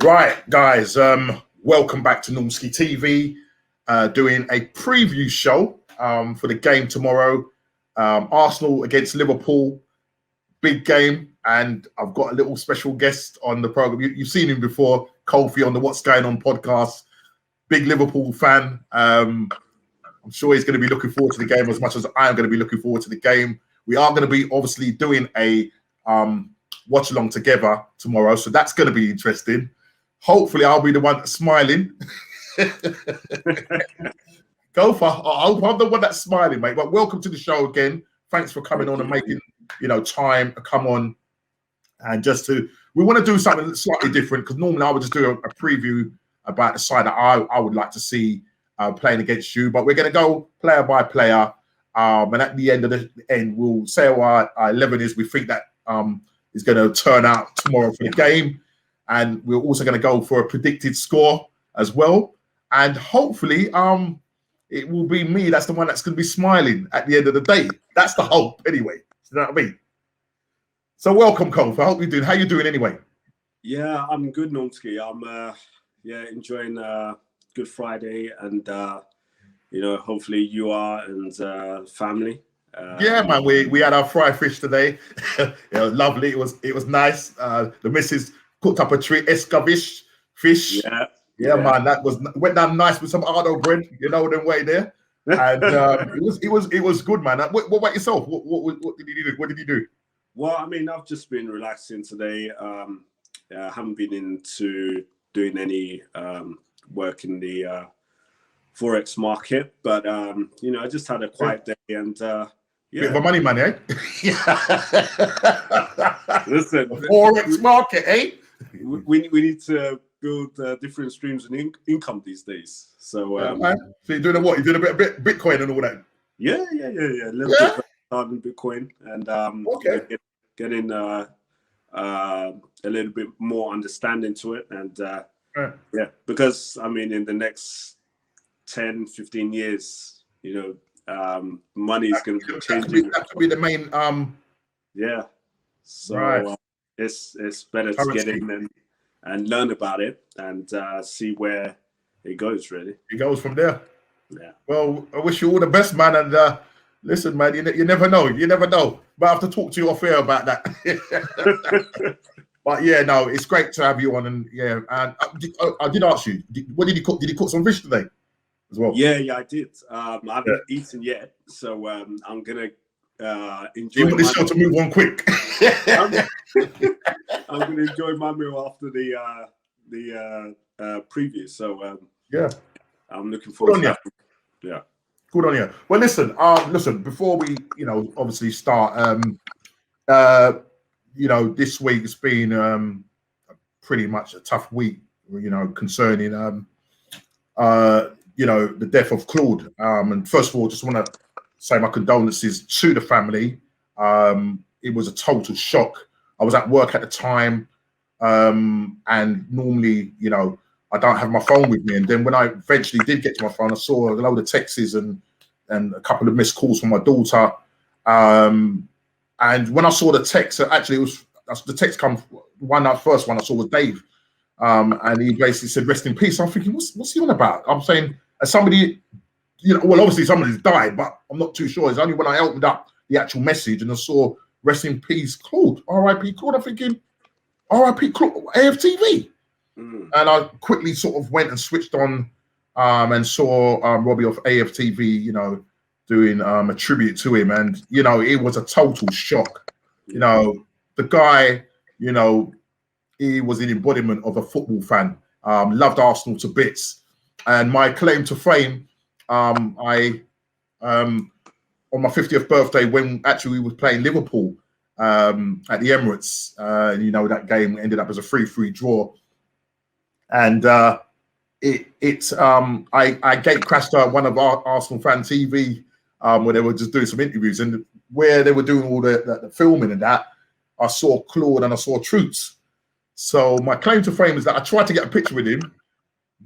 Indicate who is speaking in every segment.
Speaker 1: Right, guys, welcome back to Normski TV, doing a preview show for the game tomorrow. Arsenal against Liverpool, big game, and I've got a little special guest on the program. You've seen him before, Kofi on the What's Going On podcast, big Liverpool fan. I'm sure he's going to be looking forward to the game as much as I'm going to be looking forward to the game. We are going to be obviously doing a watch along together tomorrow, so that's going to be interesting. Hopefully, I'll be the one that's smiling. Go for. I hope I'm the one that's smiling, mate. But welcome to the show again. Thanks for coming on and making time to come on. And we want to do something slightly different because normally I would just do a preview about the side that I would like to see playing against you. But we're going to go player by player, and at the end of the end, we'll say what our 11 is. We think that is going to turn out tomorrow for the game. And we're also going to go for a predicted score as well. And hopefully, it will be me. That's the one that's going to be smiling at the end of the day. That's the hope, anyway. You know what I mean? So welcome, Kofi. I hope you're doing. How you doing anyway?
Speaker 2: Yeah, I'm good, Normski. I'm enjoying Good Friday, and hopefully you are and family.
Speaker 1: Yeah, man. We had our fried fish today. It was lovely. It was nice. The missus cooked up a treat, escabeche fish. Yeah, man. That went down nice with some Ardo bread. You know them way there. And it was good, man. What about yourself? What did you do? What did you do?
Speaker 2: Well, I mean, I've just been relaxing today. I haven't been into doing any work in the Forex market, but I just had a quiet day and
Speaker 1: bit of a money man, eh?
Speaker 2: Listen,
Speaker 1: Forex market, eh?
Speaker 2: We need to build different streams of income these days. So,
Speaker 1: so you're doing what? You're doing a bit of Bitcoin and all that?
Speaker 2: Yeah. A little bit starting Bitcoin and getting a little bit more understanding to it. And because I mean, in the next 10, 15 years, money is going to be changing.
Speaker 1: That could be the main.
Speaker 2: So it's better to get in and learn about it and see where it goes. Really,
Speaker 1: it goes from there.
Speaker 2: Yeah.
Speaker 1: Well, I wish you all the best, man. And listen, man, you never know. You never know. But I have to talk to you off air about that. But yeah, no, it's great to have you on. And and I did ask you, what did you cook? Did you cook some fish today as well?
Speaker 2: Yeah, I did. I haven't eaten yet, so I'm gonna enjoy.
Speaker 1: You want this show to move on quick.
Speaker 2: I'm gonna enjoy my meal after the preview. So I'm looking forward to that. Yeah.
Speaker 1: Good on you. Well, listen. Before we, obviously start, this week's been pretty much a tough week, concerning the death of Claude. And first of all, just want to say my condolences to the family. It was a total shock. I was at work at the time, and normally, I don't have my phone with me. And then when I eventually did get to my phone, I saw a load of texts and a couple of missed calls from my daughter. And when I saw the text, actually, the text first one I saw was Dave. And he basically said, "Rest in peace." I'm thinking, what's he on about? I'm saying, as somebody, obviously somebody's died, but I'm not too sure. It's only when I opened up the actual message and I saw "Rest in peace, Claude," R.I.P. Claude. I'm thinking, R.I.P. Claude, AFTV. And I quickly sort of went and switched on and saw Robbie of AFTV, doing a tribute to him. And, it was a total shock. The guy, he was an embodiment of a football fan, loved Arsenal to bits. And my claim to fame, on my 50th birthday, when actually we were playing Liverpool at the Emirates, that game ended up as a 3-3 draw. And I gate crashed one of our Arsenal fan TV where they were just doing some interviews, and where they were doing all the filming and that, I saw Claude and I saw Troots. So my claim to fame is that I tried to get a picture with him,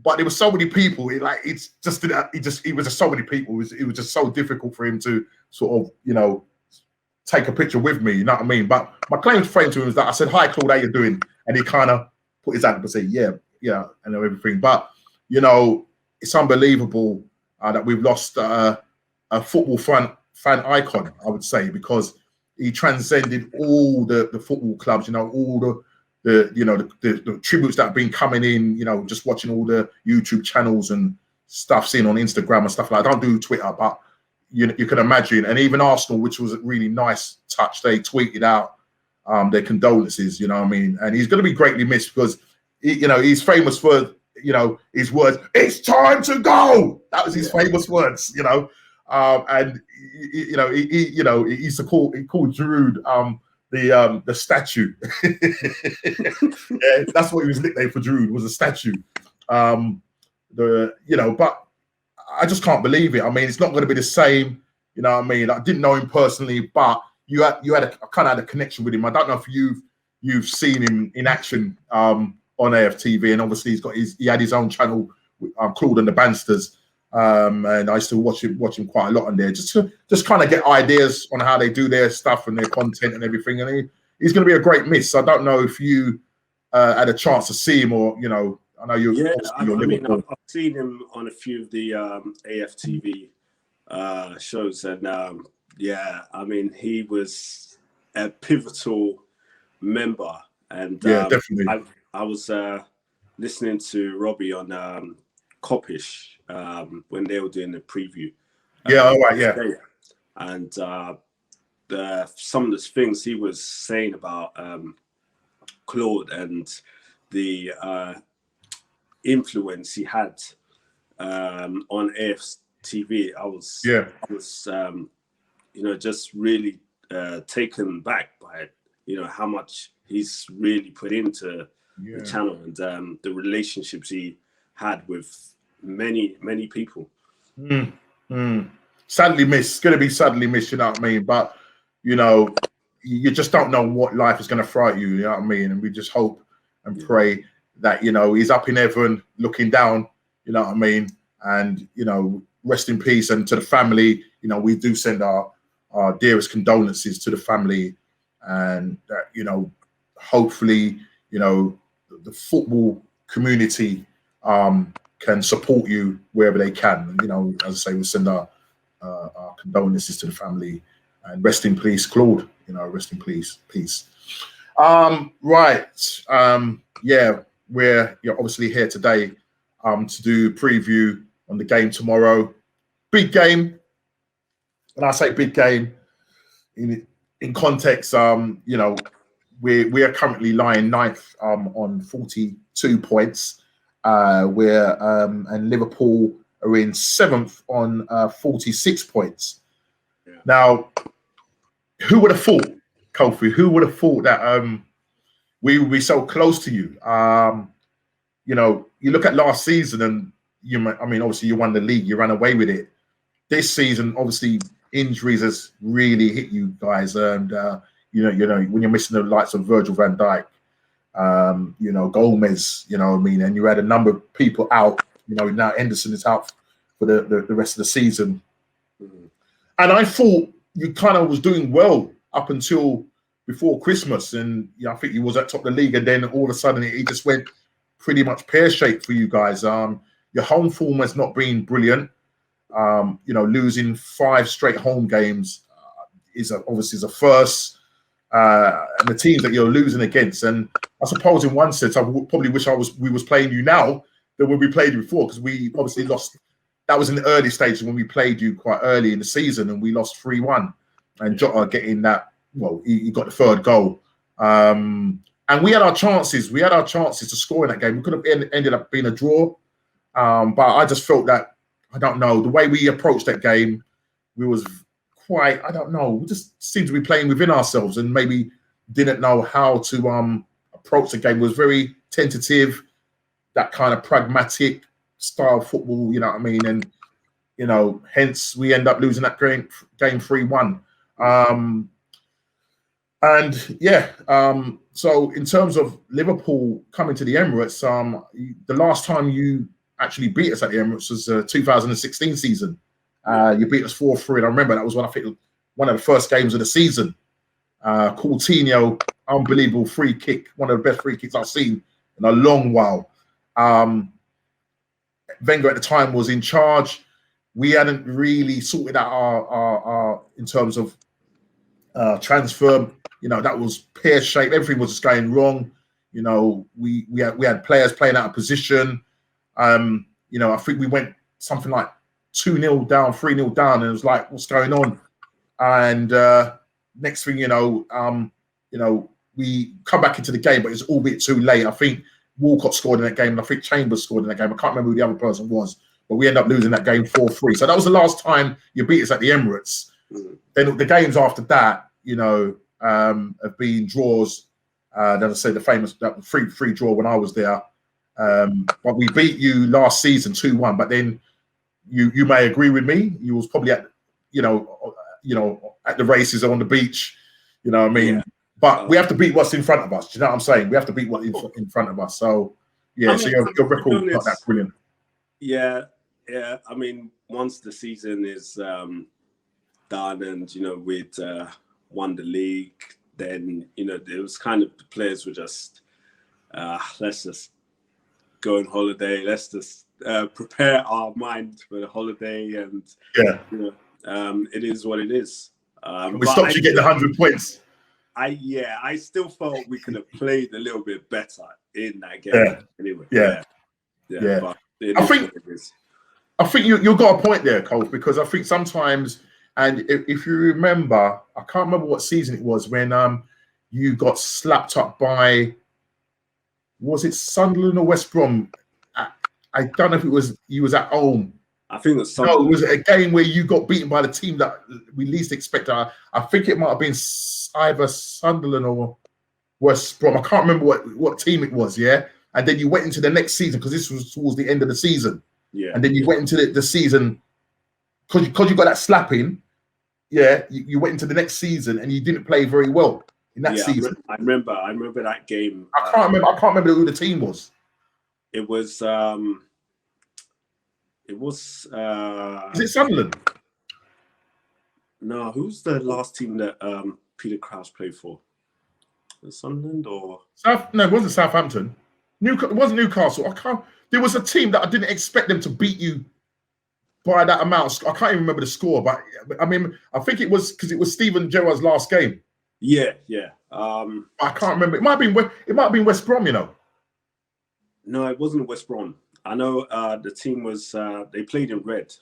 Speaker 1: but there were so many people. He was just so many people. It was just so difficult for him to sort of take a picture with me. You know what I mean? But my claim to fame to him is that I said, "Hi, Claude, how you doing?" And he kind of put his hand up and said, "Yeah, and everything. But you know, it's unbelievable that we've lost a football fan icon, I would say, because he transcended all the football clubs. You know, all the tributes that have been coming in. You know, just watching all the YouTube channels and stuff seen on Instagram and stuff like that. I don't do Twitter, but you can imagine. And even Arsenal, which was a really nice touch, they tweeted out their condolences. You know what I mean? And he's going to be greatly missed because he's famous for his words. It's time to go. That was his famous words. And he used to call Giroud the statue. Yeah, that's what he was nicknamed for. Giroud was a statue. But I just can't believe it. I mean, it's not going to be the same. You know what I mean? I didn't know him personally, but you had a connection with him. I don't know if you've seen him in action on AFTV, and obviously he had his own channel, Claude and the Bansters, and I used to watch him quite a lot on there, just kind of get ideas on how they do their stuff and their content and everything. And he's going to be a great miss. I don't know if you had a chance to see him, or I know you're.
Speaker 2: Yeah, I've seen him on a few of the AFTV shows, and he was a pivotal member. And
Speaker 1: definitely.
Speaker 2: I was listening to Robbie on Kopish when they were doing the preview.
Speaker 1: All right, yeah.
Speaker 2: And some of the things he was saying about Claude and the influence he had on AFTV, I was just really taken back by how much he's really put into the channel, and the relationships he had with many people.
Speaker 1: Sadly missed. It's going to be sadly missed, you know what I mean? But you just don't know what life is going to throw at you, you know what I mean? And we just hope and pray that he's up in heaven looking down, you know what I mean? And rest in peace. And to the family, we do send our dearest condolences to the family, and that hopefully the football community can support you wherever they can. As I say, we send our condolences to the family, and rest in peace, Claude. Rest in peace. We're obviously here today to do preview on the game tomorrow. Big game. When I say big game, in context, we are currently lying ninth on 42 points. And Liverpool are in seventh on 46 points. Yeah. Now, who would have thought, Kofi? Who would have thought that we would be so close to you? You look at last season, and obviously you won the league, you ran away with it. This season, obviously, injuries has really hit you guys, and when you're missing the likes of Virgil van Dijk, Gomez, and you had a number of people out. Now Henderson is out for the rest of the season, and I thought you kind of was doing well up until before Christmas, and I think you was at top of the league, and then all of a sudden it just went pretty much pear-shaped for you guys. Your home form has not been brilliant. Losing 5 straight home games is obviously a first. And the teams that you're losing against, and I suppose in one sense, I would probably wish we was playing you now than when we played you before, because we obviously lost. That was in the early stages when we played you quite early in the season, and we lost 3-1. And Jota getting that, he got the 3rd goal. And we had our chances. We had our chances to score in that game. We could have ended up being a draw. But I just felt that, I don't know, the way we approached that game, we was quite, I don't know, we just seemed to be playing within ourselves, and maybe didn't know how to approach the game. It was very tentative, that kind of pragmatic style of football, you know what I mean? And, hence we end up losing that game 3-1. So in terms of Liverpool coming to the Emirates, the last time you actually beat us at the Emirates was 2016 season. You beat us 4-3, and I remember that was one of the first games of the season. Coutinho, unbelievable free kick, one of the best free kicks I've seen in a long while. Wenger at the time was in charge. We hadn't really sorted out our in terms of transfer. That was pear-shaped. Everything was just going wrong. We had players playing out of position. I think we went something like 2-0 down, 3-0 down, and it was like, what's going on? And next thing we come back into the game, but it's all a bit too late. I think Walcott scored in that game, and I think Chambers scored in that game. I can't remember who the other person was, but we end up losing that game 4-3. So that was the last time you beat us at the Emirates. Then the games after that, have been draws. As I said, the famous 3-3 draw when I was there. But we beat you last season 2-1. But then you may agree with me. You was probably at at the races on the beach. You know what I mean? Yeah. But we have to beat what's in front of us. Do you know what I'm saying? We have to beat what's in front of us. So yeah. So your record not that brilliant.
Speaker 2: Yeah. I mean, once the season is done and we'd won the league, then it was kind of the players were just let's just go on holiday. Let's just prepare our mind for the holiday, and it is what it is.
Speaker 1: We stopped you getting 100 points.
Speaker 2: I still felt we could have played a little bit better in that game.
Speaker 1: Yeah.
Speaker 2: Anyway.
Speaker 1: Yeah.
Speaker 2: But
Speaker 1: I think you got a point there, Cole, because I think sometimes, and if you remember, I can't remember what season it was when you got slapped up by, was it Sunderland or West Brom? I don't know if you was at home.
Speaker 2: I think it was Sunderland.
Speaker 1: No, it was a game where you got beaten by the team that we least expected. I think it might have been either Sunderland or West Brom. I can't remember what team it was, yeah? And then you went into the next season, because this was towards the end of the season.
Speaker 2: Yeah.
Speaker 1: And then you went into the season, because you got that slapping, yeah, you went into the next season and you didn't play very well in that season.
Speaker 2: I remember that game.
Speaker 1: I can't remember who the team was.
Speaker 2: It was is
Speaker 1: it Sunderland?
Speaker 2: No, who's the last team that Peter Crouch played for? Was it Sunderland or
Speaker 1: No, it wasn't Southampton. It wasn't Newcastle. There was a team that I didn't expect them to beat you by that amount. I can't even remember the score, but I mean, I think it was because it was Steven Gerrard's last game.
Speaker 2: Yeah.
Speaker 1: I can't remember. It might have been West Brom.
Speaker 2: No, it wasn't West Brom. I know the team was they played in red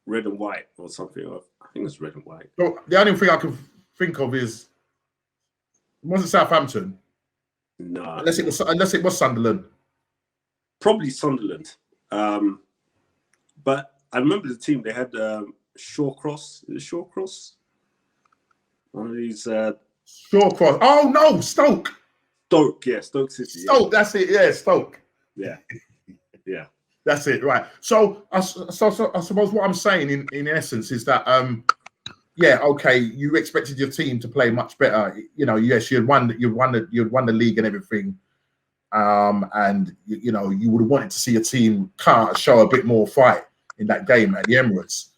Speaker 2: and white or something. I think it's red and white.
Speaker 1: So the only thing I can think of is, was it Southampton?
Speaker 2: No,
Speaker 1: unless it was Sunderland.
Speaker 2: Probably Sunderland. But I remember the team. They had Shawcross. Is it Shawcross? One of these.
Speaker 1: Shawcross. Oh no, Stoke.
Speaker 2: Stoke, yeah, Stoke City.
Speaker 1: Stoke, that's it. Yeah, Stoke.
Speaker 2: Yeah.
Speaker 1: That's it, right? So I suppose what I'm saying in essence is that okay, you expected your team to play much better. Yes, you'd won the league and everything, and you would have wanted to see your team show a bit more fight in that game at the Emirates.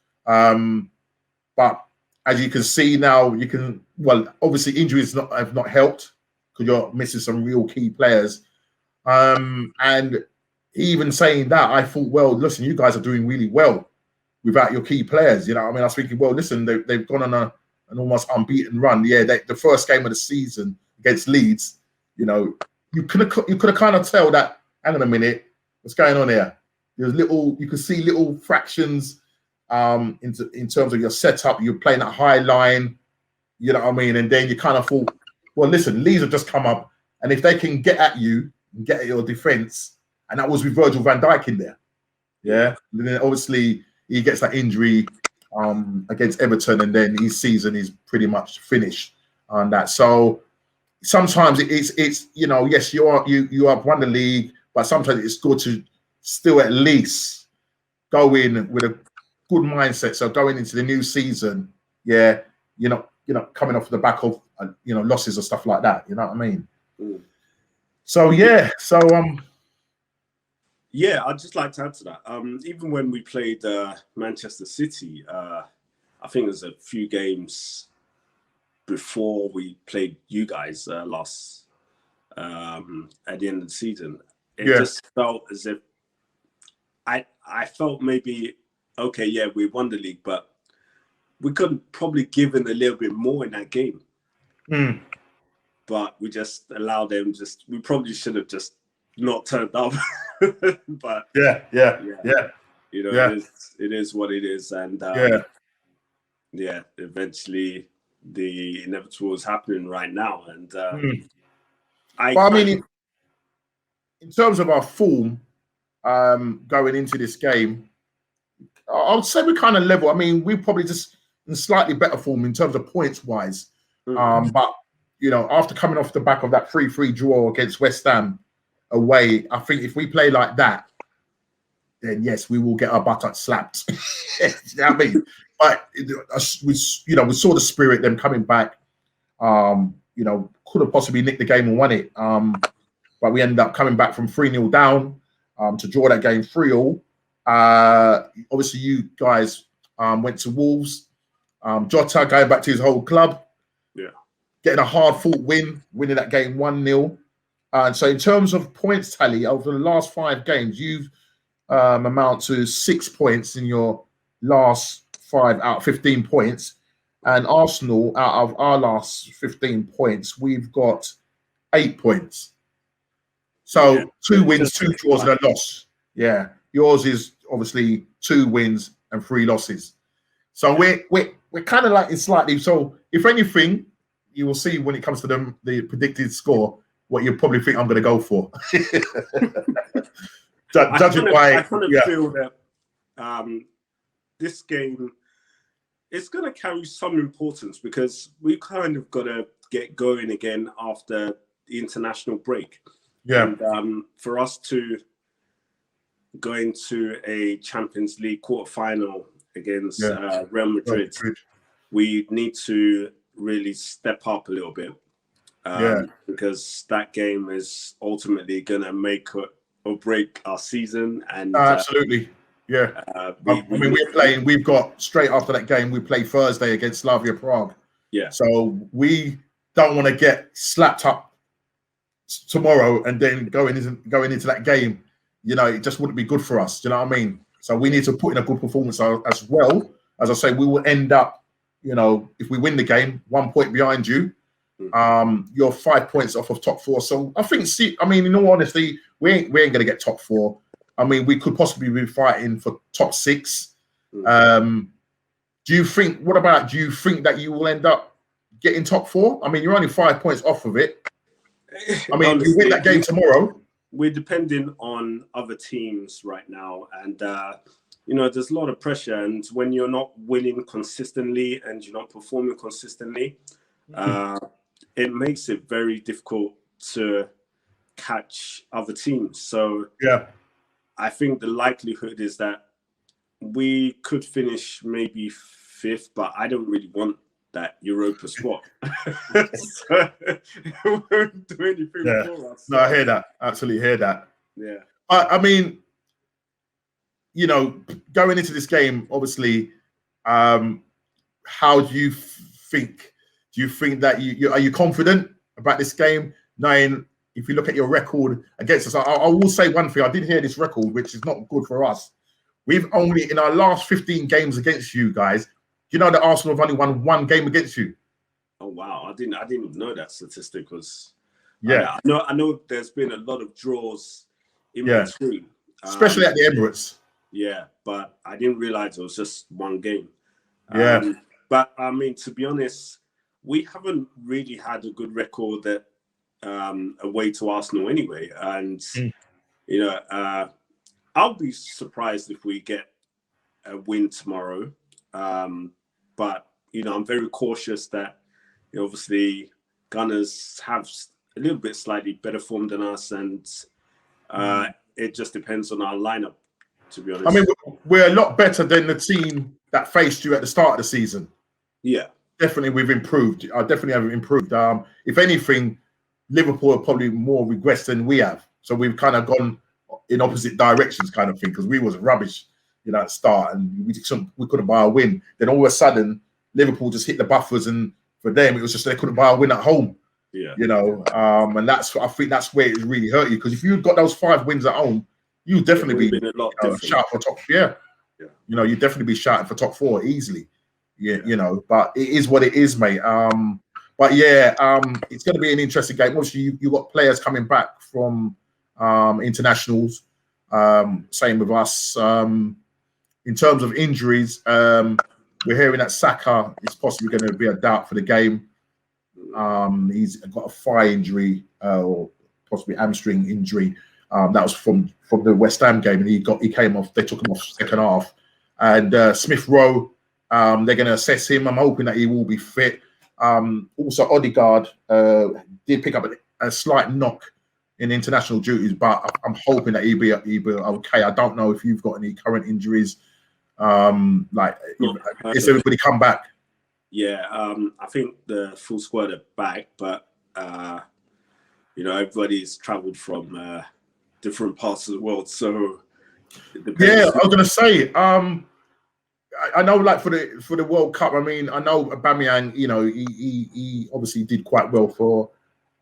Speaker 1: But as you can see now, obviously injuries have not helped, because you're missing some real key players. And even saying that, I thought, well, listen, you guys are doing really well without your key players. I was thinking, well, listen, they've gone on an almost unbeaten run. Yeah, the first game of the season against Leeds, you could have kind of tell that, hang on a minute, what's going on here? You could see little fractions in terms of your setup. You're playing that high line, you know what I mean? And then you kind of thought, well, listen, Leeds have just come up, and if they can get at you and get at your defense, and that was with Virgil van Dijk in there. Yeah. And then obviously he gets that injury against Everton, and then his season is pretty much finished on that. So sometimes it's yes, you have won the league, but sometimes it's good to still at least go in with a good mindset. So going into the new season, yeah, coming off the back of losses or stuff like that. You know what I mean?
Speaker 2: Mm.
Speaker 1: So yeah,
Speaker 2: yeah, I'd just like to add to that. Even when we played Manchester City, I think there's a few games before we played you guys last at the end of the season. it just felt as if I felt maybe, okay, yeah, we won the league, but we could have probably given a little bit more in that game. But we just allowed them. We probably should have just not turned up. But you know, it is what it is, and eventually the inevitable is happening right now, and
Speaker 1: I mean, in terms of our form going into this game, I would say we're kind of level. I mean, we're probably just in slightly better form in terms of points wise, but you know, after coming off the back of that 3-3 draw against West Ham away, I think if we play like that, then yes, we will get our buttocks slapped. You know what I mean? But we saw the spirit, them coming back. You know, could have possibly nicked the game and won it. But we ended up coming back from 3-0 down to draw that game 3-3. Obviously, you guys went to Wolves. Jota going back to his whole club. Getting a hard-fought win, winning that game 1-0. And so in terms of points tally, over the last 5 games, you've amount to 6 points in your last 5 out of 15 points. And Arsenal, out of our last 15 points, we've got 8 points. So 2 wins, 2 draws, and a loss. Yeah. Yours is obviously 2 wins and 3 losses. So we're kind of like it's slightly. So if anything, you will see when it comes to the predicted score what you probably think I'm going to go for. Judging by,
Speaker 2: I kind of feel that this game is going to carry some importance because we kind of got to get going again after the international break.
Speaker 1: Yeah.
Speaker 2: And for us to go into a Champions League quarterfinal against Real Madrid, we need to really step up a little bit because that game is ultimately going to make or break our season. And
Speaker 1: absolutely, we're playing. We've got straight after that game. We play Thursday against Slavia Prague.
Speaker 2: Yeah.
Speaker 1: So we don't want to get slapped up tomorrow and then going into that game. You know, it just wouldn't be good for us. Do you know what I mean? So we need to put in a good performance as well. As I say, we will end up, you know, if we win the game, 1 point behind you. You're 5 points off of top 4. So I think, in all honesty, we ain't going to get top 4. I mean, we could possibly be fighting for top 6. Do you think that you will end up getting top 4? I mean, you're only 5 points off of it. I mean, honestly, if you win that game tomorrow.
Speaker 2: We're depending on other teams right now. And, you know, there's a lot of pressure. And when you're not winning consistently and you're not performing consistently, it makes it very difficult to catch other teams. So I think the likelihood is that we could finish maybe 5th, but I don't really want that Europa spot. So it won't do anything for us.
Speaker 1: No, I hear that. Absolutely hear that.
Speaker 2: Yeah.
Speaker 1: I mean, you know, going into this game, obviously, how do you think? Do you think that are you confident about this game? Knowing if you look at your record against us, I will say one thing. I did hear this record, which is not good for us. We've only, in our last 15 games against you guys, you know that Arsenal have only won 1 game against you.
Speaker 2: Oh wow! I didn't know that statistic was. I know. There's been a lot of draws in between,
Speaker 1: especially at the Emirates.
Speaker 2: Yeah, but I didn't realize it was just 1 game. But I mean, to be honest, we haven't really had a good record at away to Arsenal anyway, and you know, I'll be surprised if we get a win tomorrow. But you know, I'm very cautious that obviously Gunners have a little bit slightly better form than us, and it just depends on our lineup. To be honest,
Speaker 1: I mean, we're a lot better than the team that faced you at the start of the season.
Speaker 2: Yeah,
Speaker 1: definitely we've improved. I definitely have improved. If anything, Liverpool are probably more regressed than we have. So we've kind of gone in opposite directions, kind of thing, because we was rubbish, you know, at the start, and we couldn't buy a win. Then all of a sudden, Liverpool just hit the buffers, and for them, it was just they couldn't buy a win at home.
Speaker 2: Yeah.
Speaker 1: And I think that's where it really hurt you, because if you'd got those 5 wins at home, you'd definitely be
Speaker 2: a lot different.
Speaker 1: shout for top. Yeah. You'd definitely be shouting for top 4 easily. But it is what it is, mate. It's going to be an interesting game. Obviously, you got players coming back from internationals. Same with us. In terms of injuries, we're hearing that Saka is possibly going to be a doubt for the game. He's got a thigh injury or possibly hamstring injury. That was from the West Ham game, and he came off. They took him off second half. And Smith Rowe, they're going to assess him. I'm hoping that he will be fit. Also, Odegaard did pick up a slight knock in international duties, but I'm hoping that he'll be okay. I don't know if you've got any current injuries. Is everybody come back?
Speaker 2: Yeah, I think the full squad are back, but everybody's travelled from different parts of the world, so it depends.
Speaker 1: Yeah, I was gonna say, I know, like for the World Cup. I mean, I know Aubameyang. He obviously did quite well for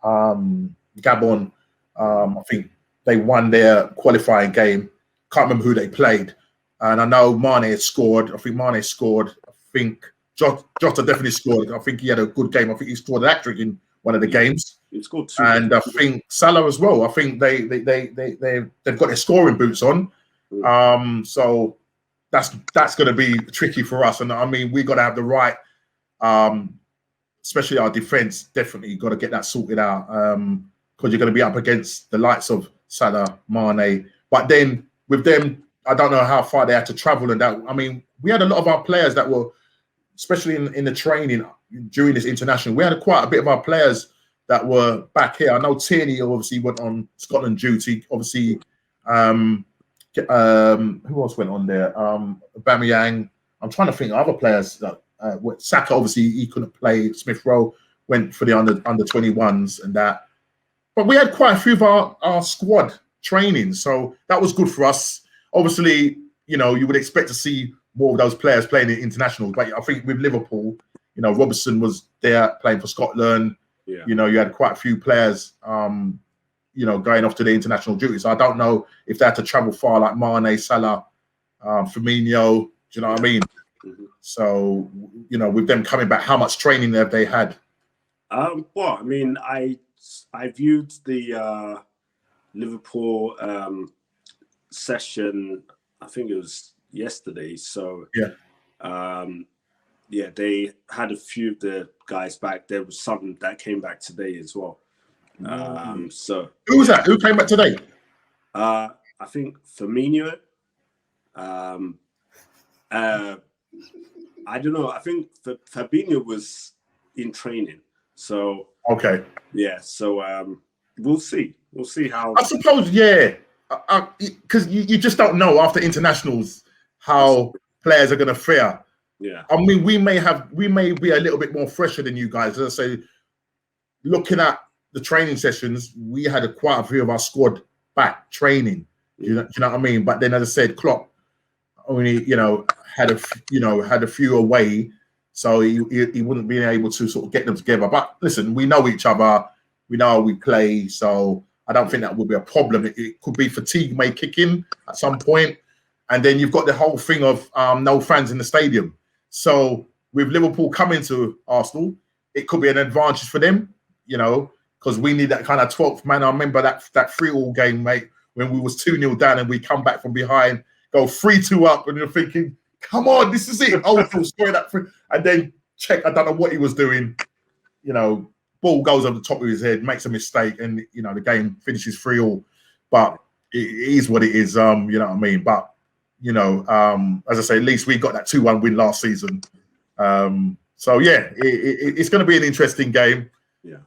Speaker 1: Gabon. I think they won their qualifying game. Can't remember who they played, and I know Mane scored. I think Mane scored. I think Jota definitely scored. I think he had a good game. I think he scored an hat-trick in one of the games.
Speaker 2: He scored 2.
Speaker 1: And I think Salah as well. I think they've got their scoring boots on. So that's going to be tricky for us. And I mean, we got to have the right, especially our defense. Definitely got to get that sorted out, because you're going to be up against the likes of Salah, Mane. But then with them, I don't know how far they had to travel and that. I mean, we had a lot of our players that were, especially in the training during this international, we had quite a bit of our players that were back here. I know Tierney obviously went on Scotland duty. Obviously, who else went on there? Aubameyang. I'm trying to think of other players. Saka, obviously, he couldn't play. Smith Rowe went for the under 21s and that. But we had quite a few of our squad training, so that was good for us. Obviously, you would expect to see more of those players playing in internationals. But I think with Liverpool, Robertson was there playing for Scotland.
Speaker 2: Yeah.
Speaker 1: You had quite a few players, going off to the international duties. So I don't know if they had to travel far, like Mane, Salah, Firmino. Do you know what I mean?
Speaker 2: Mm-hmm.
Speaker 1: So, with them coming back, how much training have they had?
Speaker 2: Well, I mean, I viewed the Liverpool session. I think it was yesterday. So they had a few of the guys back. There was some that came back today as well. So
Speaker 1: who was that? Who came back today?
Speaker 2: I think Firmino. I don't know. I think Fabinho was in training. So
Speaker 1: okay,
Speaker 2: yeah. So we'll see. We'll see how.
Speaker 1: I suppose, yeah, because you just don't know after internationals how players are going to fare.
Speaker 2: Yeah.
Speaker 1: I mean, we may be a little bit more fresher than you guys. As I say, looking at the training sessions, we had quite a few of our squad back training. You know what I mean? But then, as I said, Klopp only had a few away, so he wouldn't be able to sort of get them together. But listen, we know each other, we know how we play, so I don't think that would be a problem. It could be fatigue may kick in at some point, and then you've got the whole thing of no fans in the stadium. So with Liverpool coming to Arsenal, it could be an advantage for them, because we need that kind of 12th man. I remember that 3-3 game, mate, when we was 2-0 down and we come back from behind, go 3-2 up, and you're thinking, come on, this is it. Phil scoring that free, and then check. I don't know what he was doing. Ball goes over the top of his head, makes a mistake, and the game finishes 3-3. But it is what it is. You know what I mean. But as I say, at least we got that 2-1 win last season. So yeah, it's going to be an interesting game.
Speaker 2: Yeah.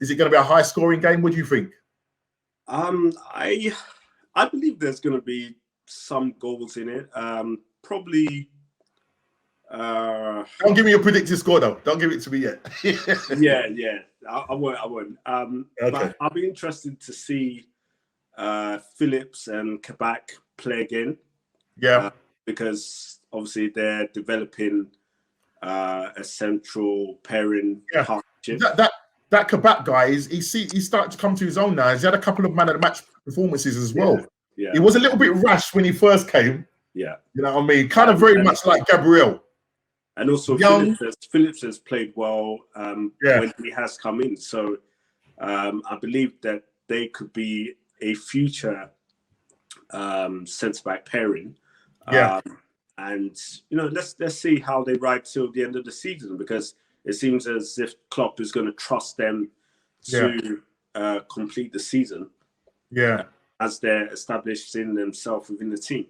Speaker 1: Is it going to be a high scoring game? What do you think?
Speaker 2: I believe there's going to be some goals in it. Probably.
Speaker 1: Don't give me your predicted score though. Don't give it to me yet.
Speaker 2: yeah. I won't.
Speaker 1: Okay.
Speaker 2: But I'll be interested to see Phillips and Kabak play again.
Speaker 1: Yeah.
Speaker 2: Because obviously they're developing a central pairing partnership.
Speaker 1: that Kabak guy he's starting to come to his own now. He's had a couple of man of the match performances as well.
Speaker 2: Yeah.
Speaker 1: He was a little bit rash when he first came.
Speaker 2: Yeah.
Speaker 1: You know what I mean? Kind of very much like Gabriel.
Speaker 2: And also
Speaker 1: Young.
Speaker 2: Phillips has played well when he has come in. So I believe that they could be a future centre-back pairing. And let's see how they ride till the end of the season, because it seems as if Klopp is going to trust them to complete the season.
Speaker 1: Yeah,
Speaker 2: as they're established in themselves within the team.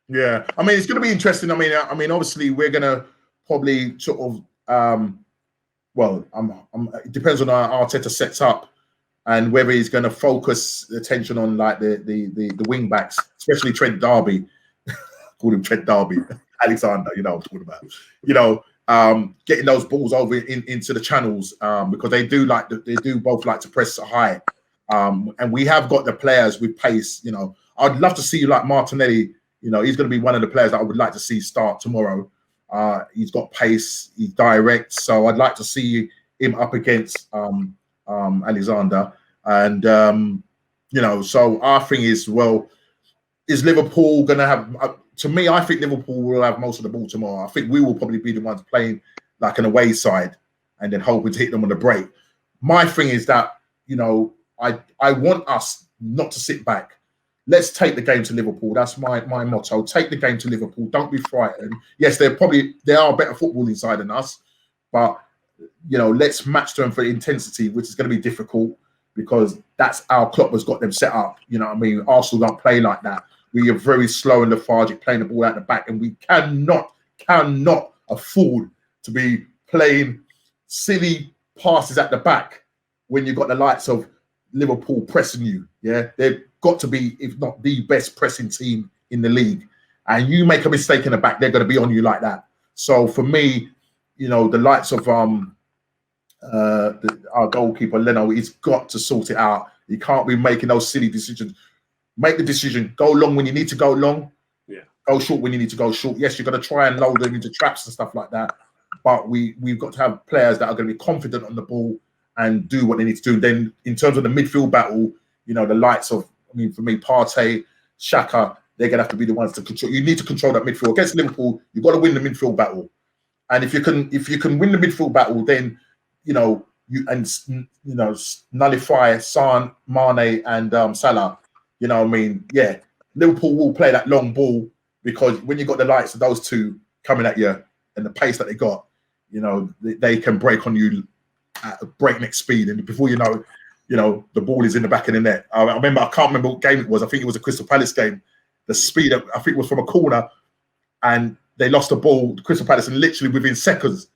Speaker 1: Yeah, I mean, it's going to be interesting. I mean, obviously, we're going to probably sort of, it depends on how Arteta sets up and whether he's going to focus attention on like the wing backs, especially Trent Darby. Call him Trent Darby, Alexander. You know what I'm talking about. Getting those balls over into the channels because they do both like to press high. And we have got the players with pace. You know, I'd love to see like Martinelli. You know, he's going to be one of the players that I would like to see start tomorrow. He's got pace, he's direct, so I'd like to see him up against Alexander. And so our thing is, well, is Liverpool going to have? To me, I think Liverpool will have most of the ball tomorrow. I think we will probably be the ones playing like an away side and then hoping to hit them on the break. My thing is that I want us not to sit back. Let's take the game to Liverpool. That's my motto. Take the game to Liverpool. Don't be frightened. Yes, there are better footballing side than us, but let's match them for intensity, which is going to be difficult because that's how Klopp has got them set up. You know what I mean? Arsenal don't play like that. We are very slow and lethargic, playing the ball out the back, and we cannot afford to be playing silly passes at the back when you've got the likes of Liverpool pressing you. Yeah, they've got to be, if not the best pressing team in the league. And you make a mistake in the back, they're going to be on you like that. So for me, the likes of our goalkeeper Leno, he's got to sort it out. He can't be making those silly decisions. Make the decision. Go long when you need to go long. Yeah. Go short when you need to go short. Yes, you're going to try and load them into traps and stuff like that. But we've got to have players that are going to be confident on the ball and do what they need to do. Then in terms of the midfield battle, the likes of, for me, Partey, Xhaka, they're going to have to be the ones to control. You need to control that midfield. Against Liverpool, you've got to win the midfield battle. And if you can win the midfield battle, then, nullify Son, Mane and Salah. You know what I mean? Yeah, Liverpool will play that long ball because when you've got the likes of those two coming at you and the pace that they got, they can break on you at a breakneck speed. And before you know, the ball is in the back of the net. I can't remember what game it was. I think it was a Crystal Palace game. The speed, I think it was from a corner and they lost the ball to Crystal Palace and literally within seconds.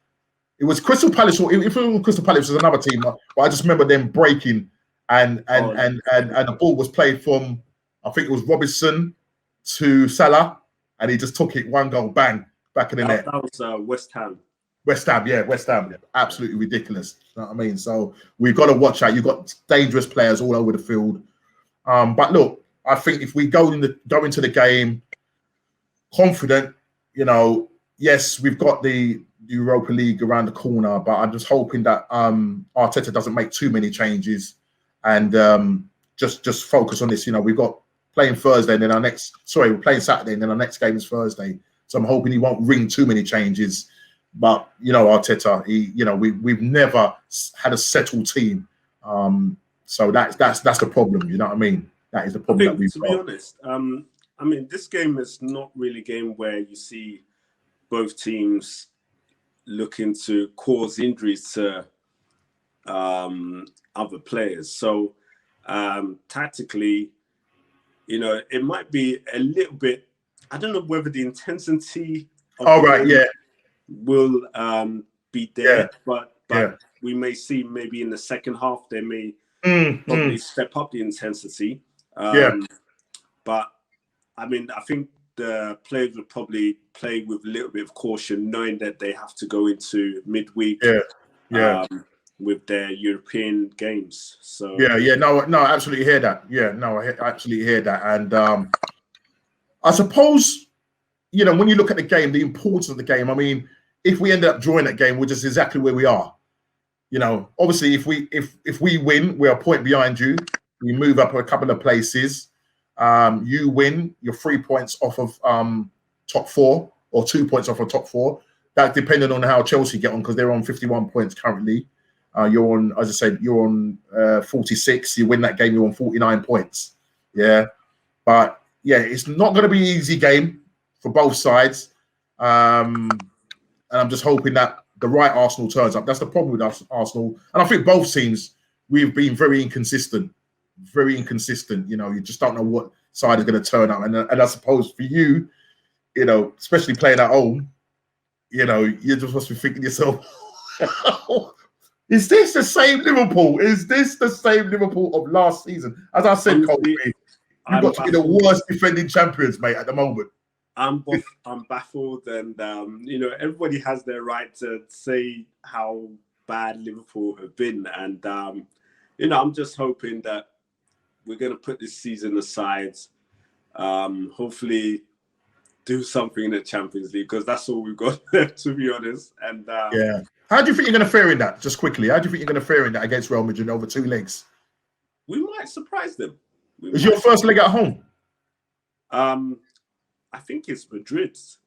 Speaker 1: It was Crystal Palace, or if it was Crystal Palace, it was another team. But I just remember them breaking and the ball was played from, I think it was Robinson to Salah, and he just took it, one goal, bang, back in the net.
Speaker 2: That was West Ham.
Speaker 1: West Ham. Absolutely ridiculous. You know what I mean? So we've got to watch out. You've got dangerous players all over the field. But look, I think if we go into the game confident, yes, we've got the Europa League around the corner, but I'm just hoping that Arteta doesn't make too many changes and just focus on this. We've got playing Thursday and then we're playing Saturday and then our next game is Thursday. So I'm hoping he won't ring too many changes. But Arteta, we've never had a settled team, so that's the problem. You know what I mean? That is the problem that we've got.
Speaker 2: To be honest, this game is not really a game where you see both teams looking to cause injuries to other players. So tactically, it might be a little bit. I don't know whether the intensity of will be there, but we may see maybe in the second half they may probably step up the intensity. But I think the players would probably play with a little bit of caution, knowing that they have to go into midweek with their European games. So
Speaker 1: no, I absolutely hear that. I absolutely hear that. And I suppose, when you look at the game, the importance of the game, if we end up drawing that game, we're just exactly where we are. You know, obviously, if we win, we're a point behind you. We move up a couple of places. You win, you're 3 points off of top 4 or 2 points off of top 4. That depending on how Chelsea get on, because they're on 51 points currently. You're on, as I said, you're on 46. You win that game, you're on 49 points. Yeah, but yeah, it's not going to be an easy game for both sides. And I'm just hoping that the right Arsenal turns up. That's the problem with us, Arsenal. And I think both teams, we've been very inconsistent. Very inconsistent. You know, you just don't know what side is going to turn up. And I suppose for you, you know, especially playing at home, you know, you just must be thinking to yourself, is this the same Liverpool? Is this the same Liverpool of last season? As I said, Kofi, you've got to be the worst defending champions, mate, at the moment.
Speaker 2: I'm baffled, and you know, everybody has their right to say how bad Liverpool have been, and you know, I'm just hoping that we're going to put this season aside. Hopefully, do something in the Champions League, because that's all we've got left, to be honest. And
Speaker 1: yeah, how do you think you're going to fare in that? Just quickly, how do you think you're going to fare in that against Real Madrid over 2 legs?
Speaker 2: We might surprise them.
Speaker 1: Is your first leg at home?
Speaker 2: I think it's Madrid's.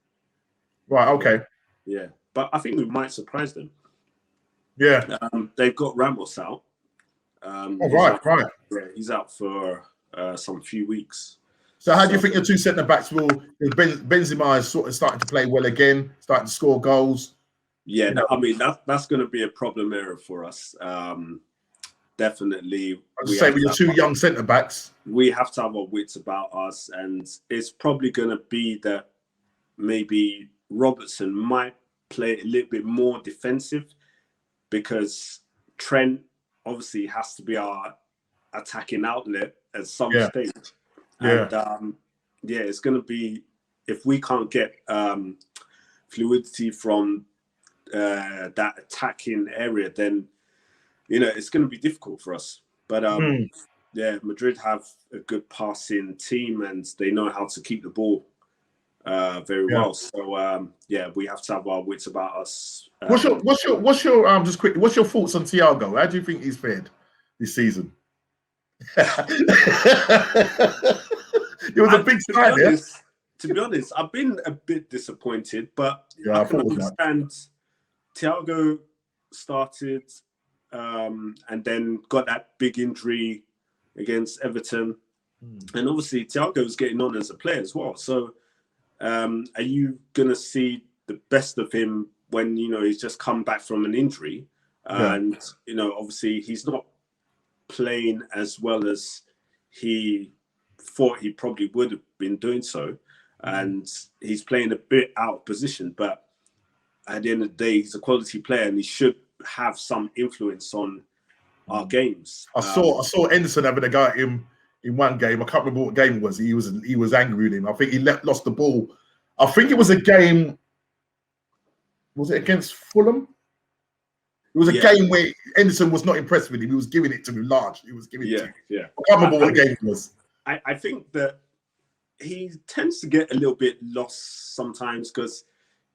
Speaker 1: Right. Okay.
Speaker 2: Yeah, but I think we might surprise them.
Speaker 1: Yeah.
Speaker 2: They've got Ramos out.
Speaker 1: Right.
Speaker 2: Yeah, he's out for some few weeks.
Speaker 1: So how do you think your 2 centre backs will? Benzema is sort of starting to play well again, starting to score goals.
Speaker 2: Yeah, I mean that's going to be a problem area for us. Definitely.
Speaker 1: I was say with your 2 young centre backs,
Speaker 2: we have to have our wits about us, and it's probably going to be that maybe Robertson might play a little bit more defensive, because Trent obviously has to be our attacking outlet at some stage.
Speaker 1: Yeah.
Speaker 2: And yeah, it's going to be, if we can't get fluidity from that attacking area, then you know it's going to be difficult for us. But yeah, Madrid have a good passing team, and they know how to keep the ball very well. So yeah, we have to have our wits about us.
Speaker 1: What's your just quickly? What's your thoughts on Thiago? How do you think he's fared this season? It was a big sign, yeah.
Speaker 2: To be honest, I've been a bit disappointed, but
Speaker 1: yeah,
Speaker 2: I can understand. Thiago started and then got that big injury against Everton, and obviously Thiago's getting on as a player as well. So, are you gonna see the best of him when you know he's just come back from an injury, and you know obviously he's not playing as well as he thought he probably would have been doing so, and he's playing a bit out of position. But at the end of the day, he's a quality player, and he should have some influence on our games.
Speaker 1: I saw Henderson having a go at him in one game. I can't remember what game it was. He was angry with him. I think he lost the ball. I think it was a game. Was it against Fulham? It was a game where Henderson was not impressed with him. He was giving it to him large. He was giving it to him.
Speaker 2: Yeah.
Speaker 1: I can't remember what game it was.
Speaker 2: I think that he tends to get a little bit lost sometimes, because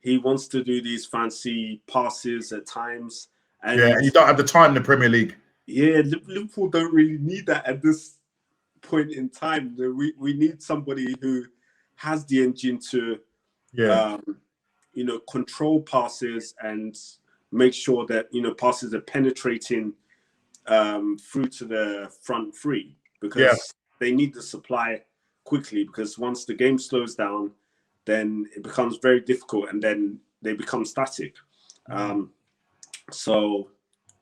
Speaker 2: he wants to do these fancy passes at times. And
Speaker 1: you don't have the time in the Premier League.
Speaker 2: Yeah, Liverpool don't really need that at this point in time. We need somebody who has the engine to, you know, control passes and make sure that, you know, passes are penetrating through to the front three, because they need the supply quickly, because once the game slows down, then it becomes very difficult, and then they become static. So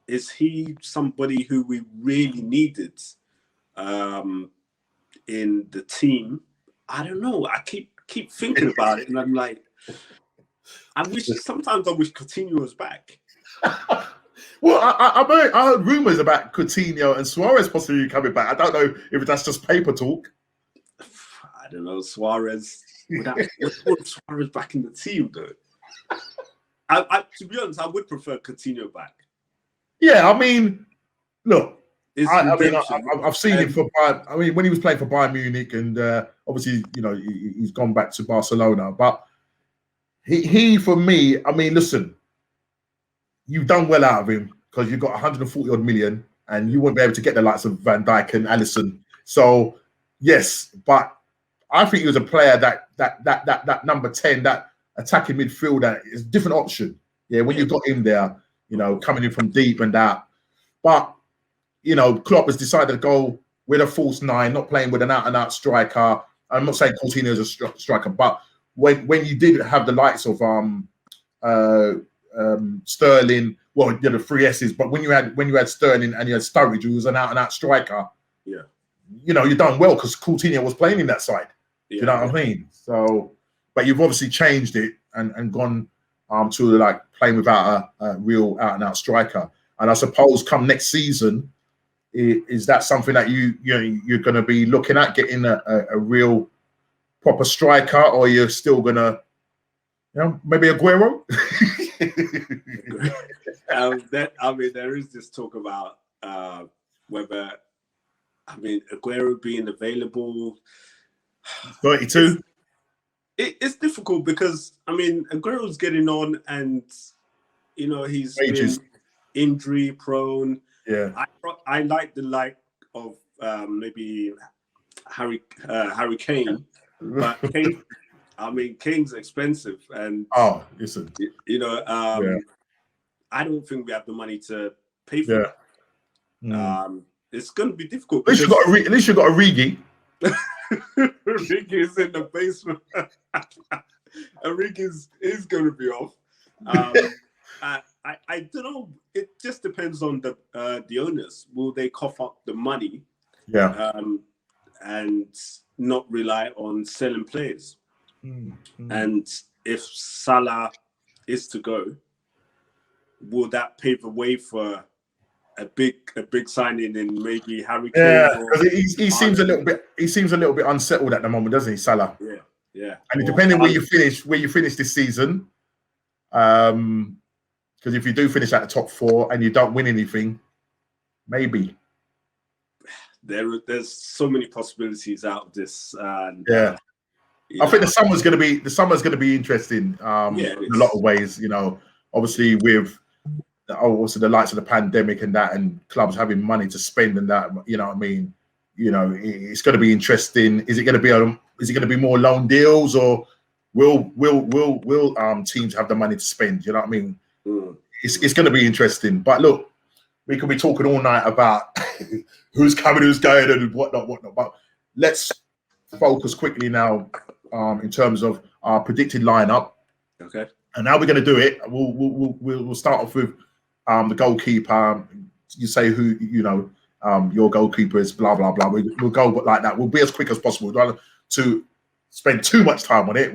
Speaker 2: is he somebody who we really needed in the team? I don't know. I keep thinking about it, and I'm like, sometimes I wish Coutinho was back.
Speaker 1: Well, I heard rumours about Coutinho and Suarez possibly coming back. I don't know if that's just paper talk.
Speaker 2: I don't know, Suarez. Would Suarez back in the team, though? To be honest, I would prefer Coutinho back.
Speaker 1: Yeah, I mean, look, I've seen him for Bayern. I mean, when he was playing for Bayern Munich, and obviously, you know, he's gone back to Barcelona. But he for me, I mean, listen, you've done well out of him, because you've got 140 odd million, and you won't be able to get the likes of Van Dijk and Alisson. So yes, but I think he was a player that number 10, that attacking midfielder is a different option. Yeah, when you got him there, coming in from deep and that. But Klopp has decided to go with a false nine, not playing with an out-and-out striker. I'm not saying Coutinho is a striker, but when you did have the likes of Sterling, well, the three S's, but when you had Sterling and you had Sturridge, who was an out-and-out striker, you're done well because Coutinho was playing in that side. You know what I mean? So, but you've obviously changed it and gone to like playing without a real out-and-out striker. And I suppose come next season, is that something that you're going to be looking at, getting a real proper striker, or you're still going to, maybe Aguero?
Speaker 2: There is this talk about whether, Aguero being available.
Speaker 1: 32.
Speaker 2: It's difficult because Aguero's getting on, and he's been injury prone.
Speaker 1: Yeah,
Speaker 2: I like the of maybe Harry Kane, but Kane's expensive, and
Speaker 1: listen,
Speaker 2: I don't think we have the money to pay for it. It's going to be difficult.
Speaker 1: At least you got a Origi.
Speaker 2: Origi is in the basement. Origi is going to be off. I don't know. It just depends on the owners. Will they cough up the money? And not rely on selling players. And if Salah is to go, will that pave the way for a big signing in maybe Harry Kane?
Speaker 1: Yeah, because he seems a little bit unsettled at the moment, doesn't he, Salah?
Speaker 2: Yeah.
Speaker 1: And depending where you finish this season, because if you do finish at the top 4 and you don't win anything, maybe
Speaker 2: there's so many possibilities out of this. And,
Speaker 1: I think the summer's going to be interesting. In a lot of ways, obviously with also the lights of the pandemic and that, and clubs having money to spend and that. You know what I mean? It's going to be interesting. Is it going to be more loan deals, or will teams have the money to spend? You know what I mean? It's going to be interesting. But look, we could be talking all night about who's coming, who's going, and whatnot. But let's focus quickly now in terms of our predicted lineup.
Speaker 2: Okay.
Speaker 1: And how we're going to do it? We'll start off with the goalkeeper. You say who your goalkeeper is. Blah blah blah. We'll go like that. We'll be as quick as possible. We'd rather to spend too much time on it.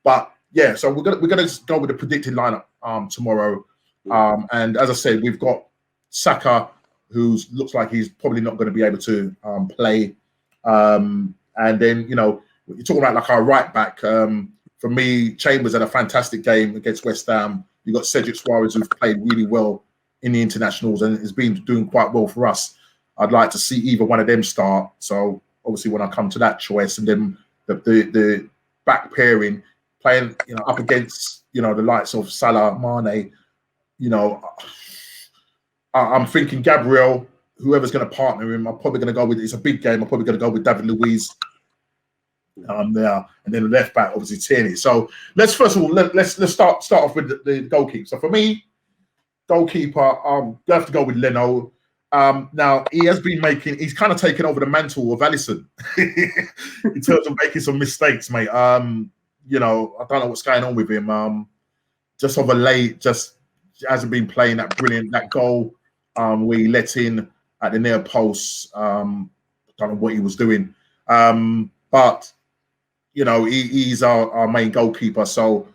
Speaker 1: But yeah. So we're gonna go with the predicted lineup tomorrow. And as I said, we've got Saka, who looks like he's probably not going to be able to play. And then you're talking about like our right back. For me, Chambers had a fantastic game against West Ham. You got Cedric Suarez, who's played really well in the internationals and has been doing quite well for us. I'd like to see either one of them start. So obviously, when I come to that choice, and then the back pairing playing, up against the likes of Salah, Mane, I'm thinking Gabriel. Whoever's going to partner him, I'm probably going to go with. It's a big game. I'm probably going to go with David Luiz. There, and then the left back, obviously Tierney. So let's first of all let's start off with the goalkeeper. So for me, goalkeeper, you have to go with Leno. Now he's kind of taken over the mantle of Alisson in terms of making some mistakes, mate. I don't know what's going on with him. Just of a late, just hasn't been playing that goal where he let in at the near post. Don't know what he was doing, but. He's our main goalkeeper. So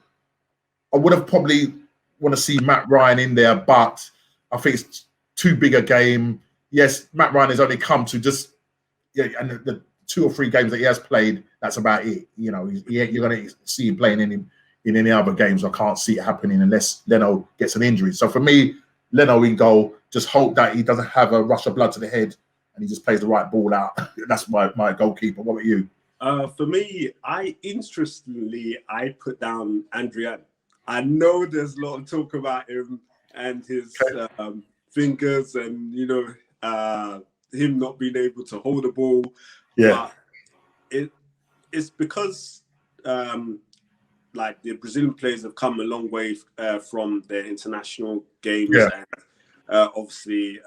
Speaker 1: I would have probably want to see Matt Ryan in there, but I think it's too big a game. Yes, Matt Ryan has only come to and the 2 or 3 games that he has played, that's about it. You're going to see him playing in any other games. I can't see it happening unless Leno gets an injury. So for me, Leno in goal, just hope that he doesn't have a rush of blood to the head and he just plays the right ball out. That's my goalkeeper. What about you?
Speaker 2: For me, I put down Adrian. I know there's a lot of talk about him and his fingers, and him not being able to hold the ball.
Speaker 1: Yeah,
Speaker 2: but it's because like the Brazilian players have come a long way from their international games, and obviously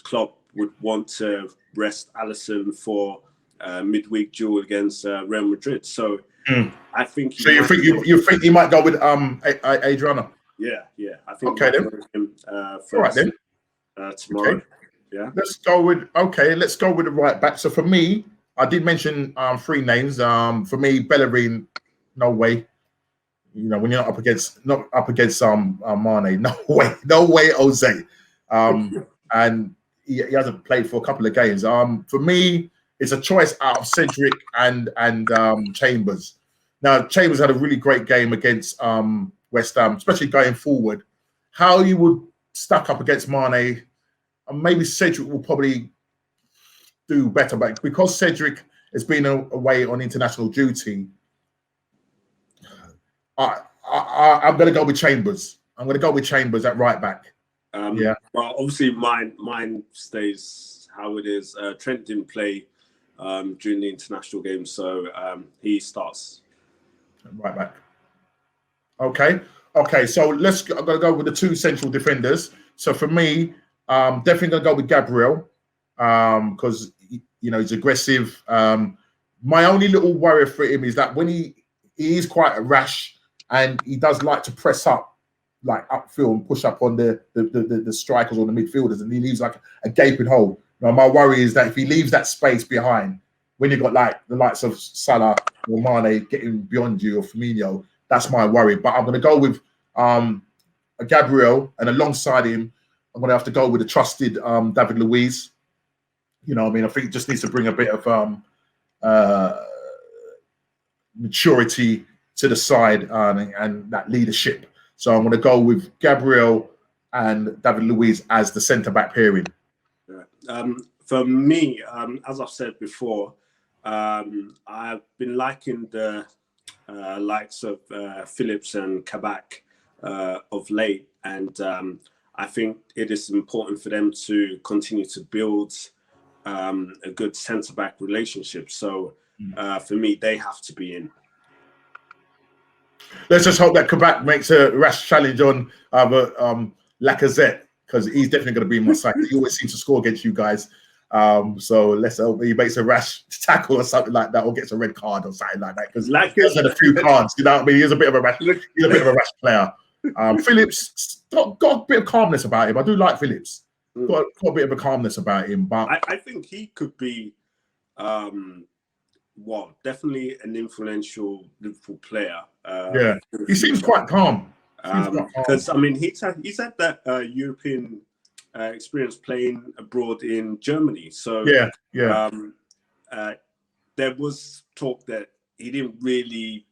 Speaker 2: Klopp would want to rest Alisson for midweek duel against Real Madrid. So I think.
Speaker 1: So you think you might go with Adriano?
Speaker 2: Yeah. I think.
Speaker 1: Okay then.
Speaker 2: Him, first,
Speaker 1: all right then.
Speaker 2: Tomorrow.
Speaker 1: Okay.
Speaker 2: Yeah.
Speaker 1: Let's go with the right back. So for me, I did mention 3 names. For me, Bellerin, no way. When you're not up against Mane, no way, Jose. And he hasn't played for a couple of games. For me, it's a choice out of Cedric and Chambers. Now, Chambers had a really great game against West Ham, especially going forward. How you would stack up against Mane, and maybe Cedric will probably do better, but because Cedric has been away on international duty, I'm going to go with Chambers. I'm going to go with Chambers at right back.
Speaker 2: Well, obviously mine stays how it is. Trent didn't play during the international game, so he starts
Speaker 1: right back. Okay. So I'm going to go with the 2 central defenders. So for me, definitely going to go with Gabriel because he's aggressive. My only little worry for him is that when he is quite rash, and he does like to press up, like upfield and push up on the strikers or the midfielders, and he leaves like a gaping hole. Now, my worry is that if he leaves that space behind, when you've got like the likes of Salah or Mane getting beyond you or Firmino, that's my worry. But I'm going to go with a Gabriel, and alongside him, I'm going to have to go with the trusted David Luiz. I think he just needs to bring a bit of maturity to the side and that leadership. So I'm going to go with Gabriel and David Luiz as the centre-back pairing.
Speaker 2: For me, as I've said before, I've been liking the likes of Phillips and Kabak of late, and I think it is important for them to continue to build a good centre-back relationship. So for me, they have to be in.
Speaker 1: Let's just hope that Kabak makes a rash challenge on Lacazette, because he's definitely going to be in my side. He always seems to score against you guys. So let's hope he makes a rash tackle or something like that, or gets a red card or something like that. Because he's had a few cards, He's a bit of a rash. He's a bit of a rash player. Phillips got a bit of calmness about him. I do like Phillips. Got a bit of a calmness about him, but
Speaker 2: I think he could be. Definitely an influential Liverpool player.
Speaker 1: He seems quite calm.
Speaker 2: Because he's had that European experience playing abroad in Germany. So there was talk that he didn't really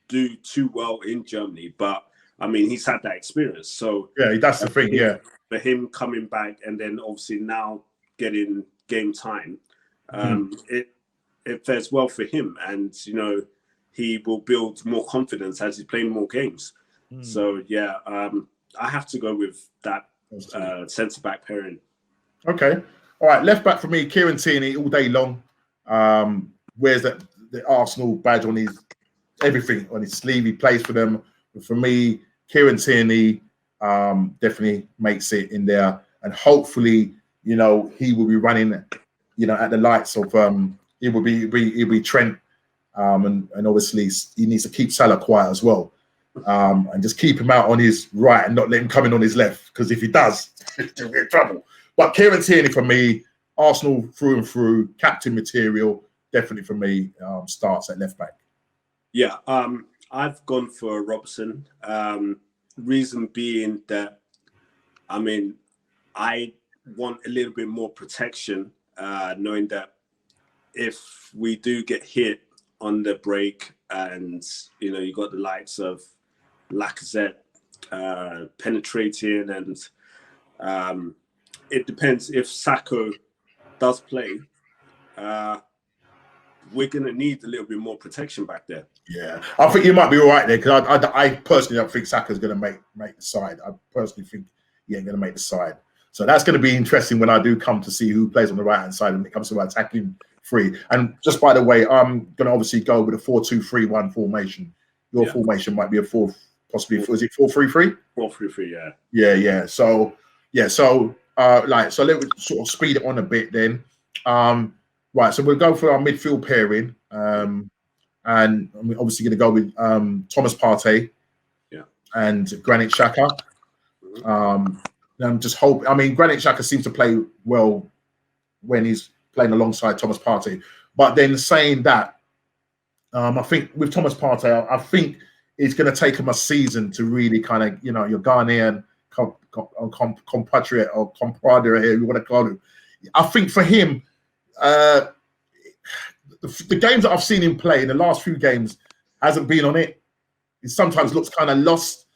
Speaker 2: do too well in Germany, but he's had that experience. So
Speaker 1: that's the thing.
Speaker 2: For him coming back and then obviously now getting game time, it fares well for him, and he will build more confidence as he's playing more games. So I have to go with that centre back pairing.
Speaker 1: Okay, all right. Left back for me, Kieran Tierney all day long. Wears the Arsenal badge on his everything on his sleeve. He plays for them. But for me, Kieran Tierney definitely makes it in there, and hopefully he will be running at the lights of he'll be Trent, and obviously he needs to keep Salah quiet as well, and just keep him out on his right and not let him come in on his left, because if he does, he'll be in trouble. But Kieran Tierney for me, Arsenal through and through, captain material, definitely for me, starts at left back.
Speaker 2: Yeah, I've gone for Robertson. Reason being that, I want a little bit more protection, knowing that if we do get hit on the break, and you got the likes of Lacazette penetrating, and it depends if Sacco does play. We're gonna need a little bit more protection back there.
Speaker 1: Yeah, I think you might be all right there, because I personally don't think Saka's gonna make the side. I personally think he ain't going to make the side. So that's going to be interesting when I do come to see who plays on the right-hand side when it comes to attacking three. And just by the way, I'm going to obviously go with a 4-2-3-1 formation. Your formation might be a 4, possibly, was it 4-3-3?
Speaker 2: 4-3-3,
Speaker 1: Yeah. So let's sort of speed it on a bit then. Right, so we'll go for our midfield pairing. And I'm obviously going to go with Thomas Partey and Granit Xhaka. Just hope. I mean, Granit Xhaka seems to play well when he's playing alongside Thomas Partey. But then saying that, I think with Thomas Partey, I think it's going to take him a season to really kind of, your Ghanaian compatriot or compadre here, you want to call him. I think for him, the games that I've seen him play in the last few games hasn't been on it. He sometimes looks kind of lost,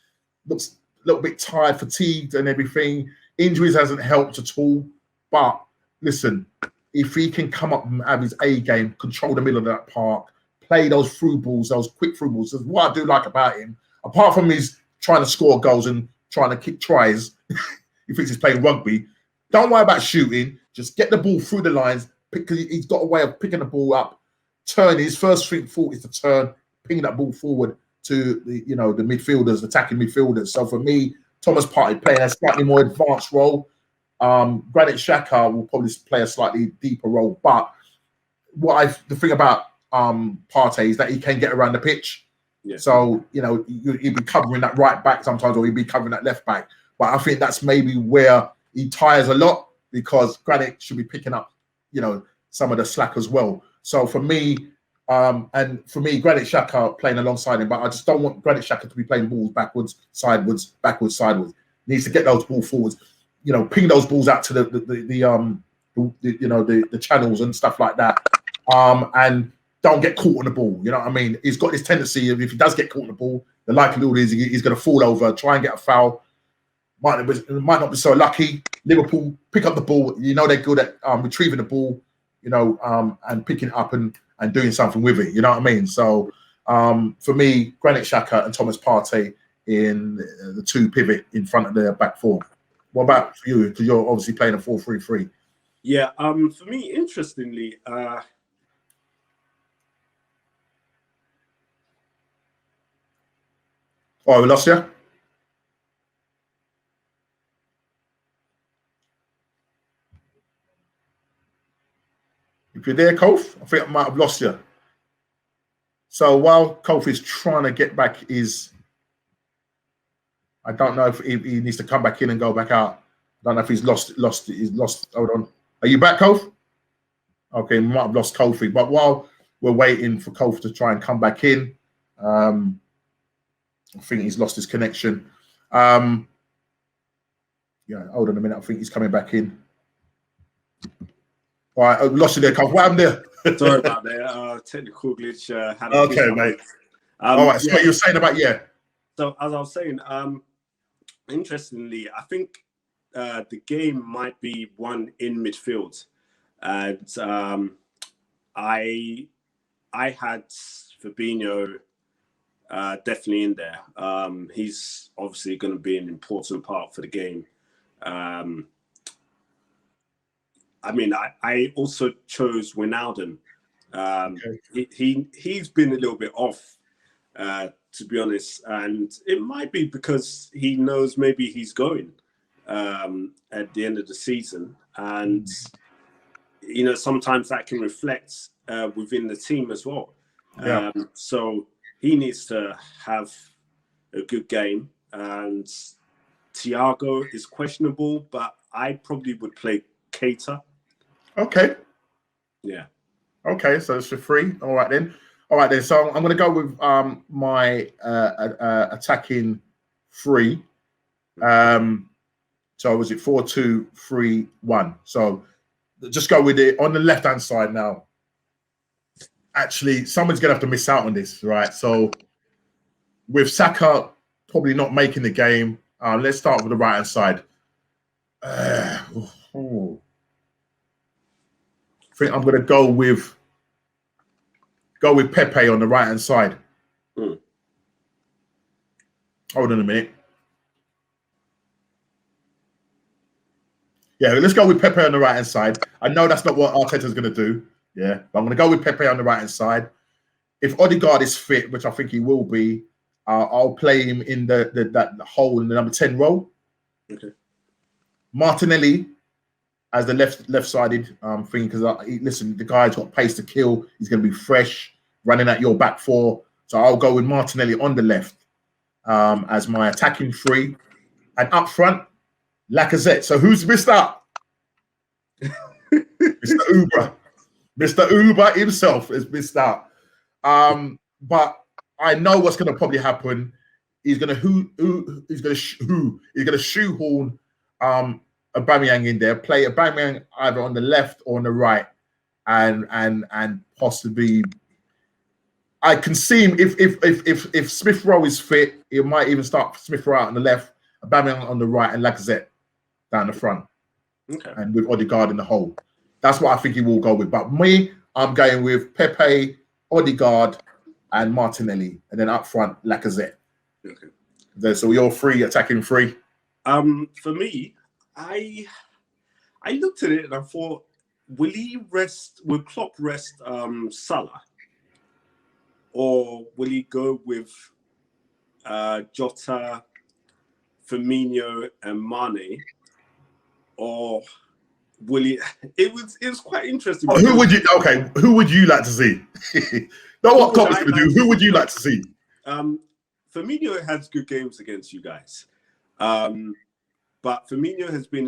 Speaker 1: looks a little bit tired, fatigued and everything. Injuries hasn't helped at all. But listen, if he can come up and have his A game, control the middle of that park, play those through balls, those quick through balls, that's what I do like about him. Apart from his trying to score goals and trying to kick tries, he thinks he's playing rugby. Don't worry about shooting. Just get the ball through the lines, because he's got a way of picking the ball up, turn. His first thought is to turn, ping that ball forward to the midfielders, attacking midfielders. So for me, Thomas Partey playing a slightly more advanced role. Granit Xhaka will probably play a slightly deeper role. But the thing about Partey is that he can get around the pitch. Yeah. So he'll be covering that right back sometimes, or he'll be covering that left back. But I think that's maybe where he tires a lot, because Granit should be picking up some of the slack as well. So for me, Granit Xhaka playing alongside him, but I just don't want Granit Xhaka to be playing balls backwards, sideways, backwards, sideways. He needs to get those balls forwards, ping those balls out to the channels and stuff like that, and don't get caught on the ball. You know what I mean? He's got this tendency of, if he does get caught on the ball, the likelihood is he's going to fall over, try and get a foul. Might not be so lucky. Liverpool pick up the ball. They're good at retrieving the ball, and picking it up and doing something with it. You know what I mean? So for me, Granit Xhaka and Thomas Partey in the two pivot in front of the back four. What about for you? Because you're obviously playing a 4-3-3.
Speaker 2: Yeah. For me, interestingly,
Speaker 1: oh, we lost you. If you're there, Kofi, I think I might have lost you. So while Kofi's trying to get back I don't know if he needs to come back in and go back out. I don't know if he's lost. Hold on. Are you back, Kofi? Okay, we might have lost Kofi. But while we're waiting for Kofi to try and come back in, I think he's lost his connection. Hold on a minute. I think he's coming back in. All right, I lost you there, Kofi. What happened there?
Speaker 2: Sorry about that. Technical glitch.
Speaker 1: Okay, mate. All right, so what you were saying about,
Speaker 2: So as I was saying, interestingly, I think the game might be won in midfield, and I had Fabinho definitely in there. He's obviously going to be an important part for the game. I also chose Wijnaldum. He's been a little bit off, to be honest, and it might be because he knows maybe he's going at the end of the season, and sometimes that can reflect within the team as well.
Speaker 1: Yeah.
Speaker 2: So he needs to have a good game, and Thiago is questionable, but I probably would play Keita.
Speaker 1: Okay.
Speaker 2: Yeah.
Speaker 1: Okay, so it's for free. All right then. So I'm going to go with my attacking three. So was it 4-2-3-1? So just go with it on the left-hand side now. Actually, someone's going to have to miss out on this, right? So with Saka probably not making the game, let's start with the right-hand side. I think I'm going to go with Pepe on the right-hand side. Hold on a minute. Yeah, let's go with Pepe on the right hand side. I know that's not what Arteta's going to do. Yeah, but I'm going to go with Pepe on the right hand side. If Odegaard is fit, which I think he will be, I'll play him in that hole in the number 10 role.
Speaker 2: Okay.
Speaker 1: Martinelli as the left-sided thing, because listen, the guy's got pace to kill. He's going to be fresh, running at your back four. So I'll go with Martinelli on the left as my attacking three, and up front, Lacazette. So who's missed out? Mr. Uber. Mr. Uber himself has missed out. But I know what's going to probably happen. He's going to shoehorn Aubameyang in there, play Aubameyang either on the left or on the right, and possibly I can see him if Smith Rowe is fit, he might even start Smith Rowe out on the left, Aubameyang on the right, and Lacazette down the front.
Speaker 2: Okay. And
Speaker 1: with Odegaard in the hole. That's what I think he will go with. But me, I'm going with Pepe, Odegaard, and Martinelli, and then up front, Lacazette.
Speaker 2: Okay.
Speaker 1: So you're free, attacking free.
Speaker 2: For me, I looked at it and I thought, will Klopp rest Salah? Or will he go with Jota, Firmino, and Mane? Or will he? It was quite interesting.
Speaker 1: Oh, who would you like to see? Not what Klopp is going to do. Who would you like to see?
Speaker 2: Firmino has good games against you guys. But Firmino has been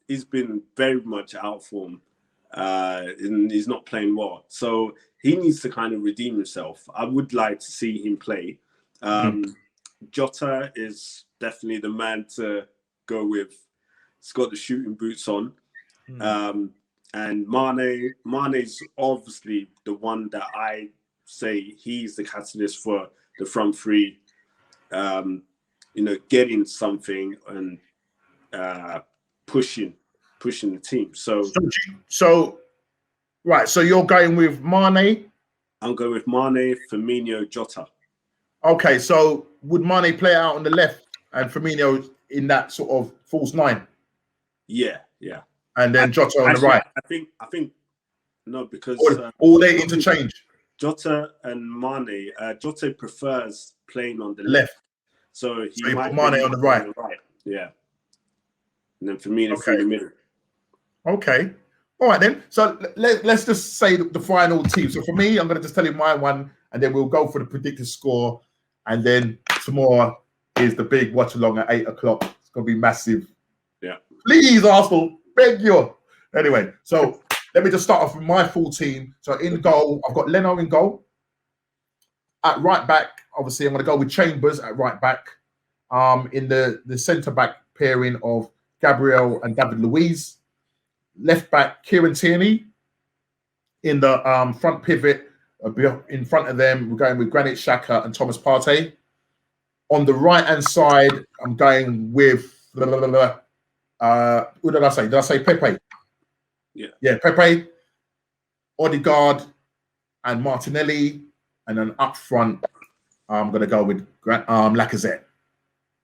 Speaker 2: he's been very much out form. And he's not playing well. So he needs to kind of redeem himself. I would like to see him play. Jota is definitely the man to go with. He's got the shooting boots on. And Mane's obviously the one that I say he's the catalyst for the front three, getting something and pushing the team. So
Speaker 1: you're going with Mane?
Speaker 2: I'm going with Mane, Firmino, Jota.
Speaker 1: Okay, so would Mane play out on the left and Firmino in that sort of false nine?
Speaker 2: Yeah.
Speaker 1: And then Jota on the right.
Speaker 2: I think no, because
Speaker 1: or they interchange.
Speaker 2: Jota and Mane. Jota prefers playing on the
Speaker 1: left.
Speaker 2: So
Speaker 1: you put Mane on the right.
Speaker 2: Yeah. And then Firmino through the middle.
Speaker 1: Okay. All right then. So let's just say the final team. So for me, I'm going to just tell you my one, and then we'll go for the predicted score, and then tomorrow is the big watch along at 8 o'clock. It's going to be massive.
Speaker 2: Yeah.
Speaker 1: Please, Arsenal, beg you. Anyway, so let me just start off with my full team. So in goal, I've got Leno in goal. At right back, obviously, I'm going to go with Chambers at right back. In the centre back pairing of Gabriel and David Luiz. Left back, Kieran Tierney. In the front pivot, in front of them, we're going with Granit Xhaka and Thomas Partey. On the right-hand side, I'm going with... who did I say? Did I say Pepe? Yeah, Pepe, Odegaard, and Martinelli. And then up front, I'm going to go with Lacazette.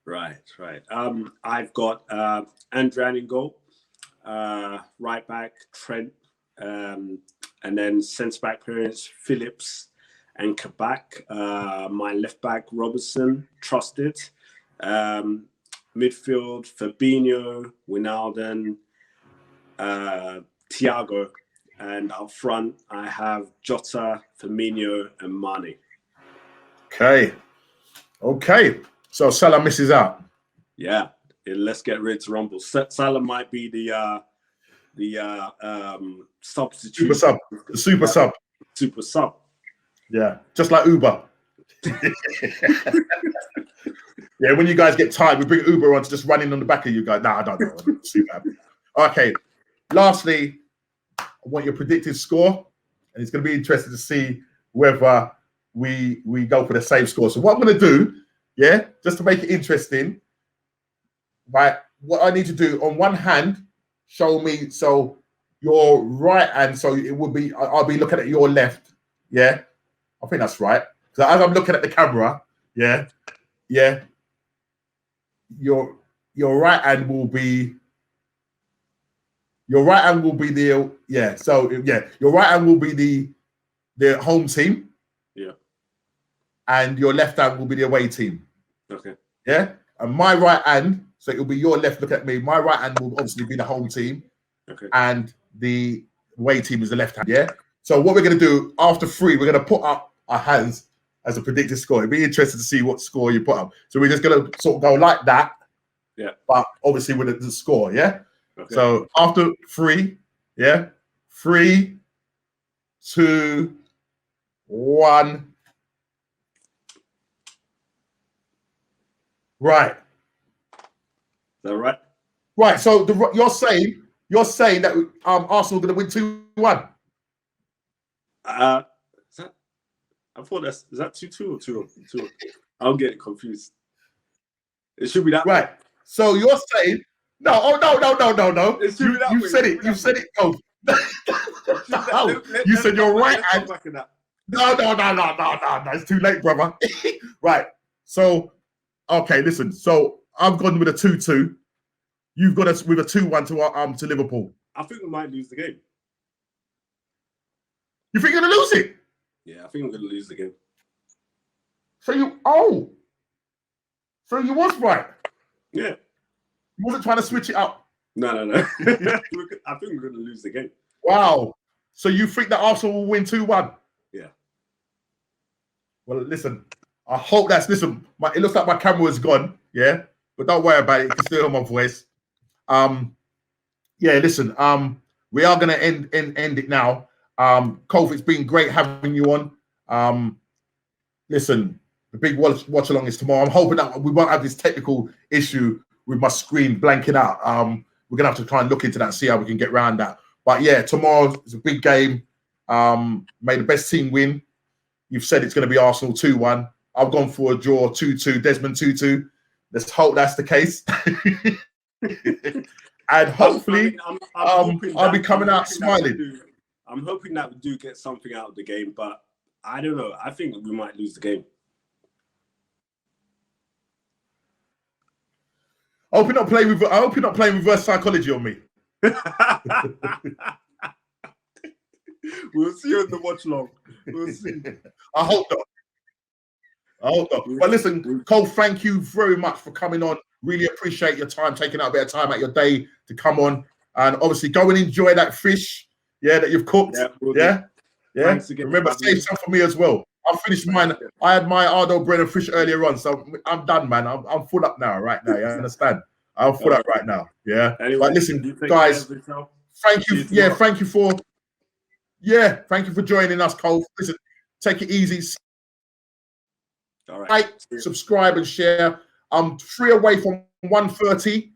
Speaker 2: Right. I've got Andrian in goal. Right back, Trent, and then centre back parents, Phillips and Kabak. My left back, Robertson, trusted. Midfield, Fabinho, Wijnaldum, Thiago. And up front, I have Jota, Firmino, and Mane.
Speaker 1: Okay. So Salah misses out.
Speaker 2: Yeah. Let's get ready to rumble. Salah might be the substitute.
Speaker 1: Super sub. Yeah, just like Uber. Yeah, when you guys get tired, we bring Uber on to just running on the back of you guys. Nah, I don't know. Super happy. Okay. Lastly, I want your predicted score, and it's going to be interesting to see whether we go for the same score. So what I'm going to do, just to make it interesting. Right, what I need to do on one hand, show me so your right hand, so it would be I'll be looking at your left. Yeah, I think that's right. So as I'm looking at the camera, your right hand will be Your right hand will be the your right hand will be the home team.
Speaker 2: Yeah.
Speaker 1: And your left hand will be the away team.
Speaker 2: Okay.
Speaker 1: Yeah. And my right hand, so it'll be your left. Look at me. My right hand will obviously be the home team.
Speaker 2: Okay.
Speaker 1: And the away team is the left hand. Yeah. So what we're gonna do after 3, we're gonna put up our hands as a predicted score. It'd be interesting to see what score you put up. So we're just gonna sort of go like that.
Speaker 2: Yeah.
Speaker 1: But obviously with the score. Yeah.
Speaker 2: Okay.
Speaker 1: So after 3, yeah, 3, 2, 1. Right.
Speaker 2: Is that right?
Speaker 1: Right. So you're saying that Arsenal are going to win 2-1.
Speaker 2: I thought is that 2-2 or 2-2? I'm getting confused. It should be that
Speaker 1: right.
Speaker 2: way.
Speaker 1: So you're saying no. Oh no.
Speaker 2: It should be that way.
Speaker 1: You said it. You said it. Oh. No. You said your right hand. No. It's too late, brother. Right. So, okay, listen. So I've gone with a 2-2. You've got us with a 2-1 to Liverpool.
Speaker 2: I think we might lose the game.
Speaker 1: You think you're gonna lose it?
Speaker 2: Yeah, I think we're gonna lose the game.
Speaker 1: So you was right.
Speaker 2: Yeah.
Speaker 1: You wasn't trying to switch it up.
Speaker 2: No. I think we're gonna lose the game.
Speaker 1: Wow. So you think that Arsenal will win 2-1?
Speaker 2: Yeah.
Speaker 1: Well, listen. I hope that's listen. It looks like my camera is gone. Yeah, but don't worry about it. You can still hear my voice. Yeah. Listen. We are gonna end it now. Kofi, it's been great having you on. Listen, the big watch along is tomorrow. I'm hoping that we won't have this technical issue with my screen blanking out. We're gonna have to try and look into that and see how we can get around that. But yeah, tomorrow is a big game. May the best team win. You've said it's going to be Arsenal 2-1. I've gone for a draw 2-2, Desmond 2-2. Let's hope that's the case. And hopefully, I'll be coming out smiling.
Speaker 2: I'm hoping that we do get something out of the game, but I don't know. I think we might lose the game.
Speaker 1: I hope you're not playing reverse psychology on me.
Speaker 2: We'll see you in the watch long. We'll see.
Speaker 1: I hope not. But listen, Cole, thank you very much for coming on. Really appreciate your time, taking out a bit of time out your day to come on. And obviously go and enjoy that fish, that you've cooked. Yeah. Remember, save some for me as well. I finished mine. I had my Ardo bread and fish earlier on, so I'm done, man. I'm full up now, right now. You understand? I'm full up right now. Yeah.
Speaker 2: Anyway,
Speaker 1: but listen, guys, thank you. Yeah, thank you for joining us, Cole. Listen, take it easy.
Speaker 2: All right.
Speaker 1: Like, subscribe, and share. I'm 3 away from 130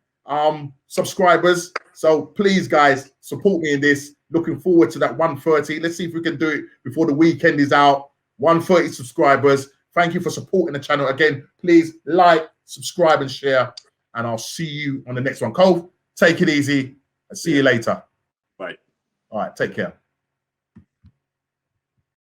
Speaker 1: subscribers. So please, guys, support me in this. Looking forward to that 130. Let's see if we can do it before the weekend is out. 130 subscribers. Thank you for supporting the channel. Again, please like, subscribe, and share. And I'll see you on the next one. Cole, take it easy. I'll see you later.
Speaker 2: Bye.
Speaker 1: All right, take care.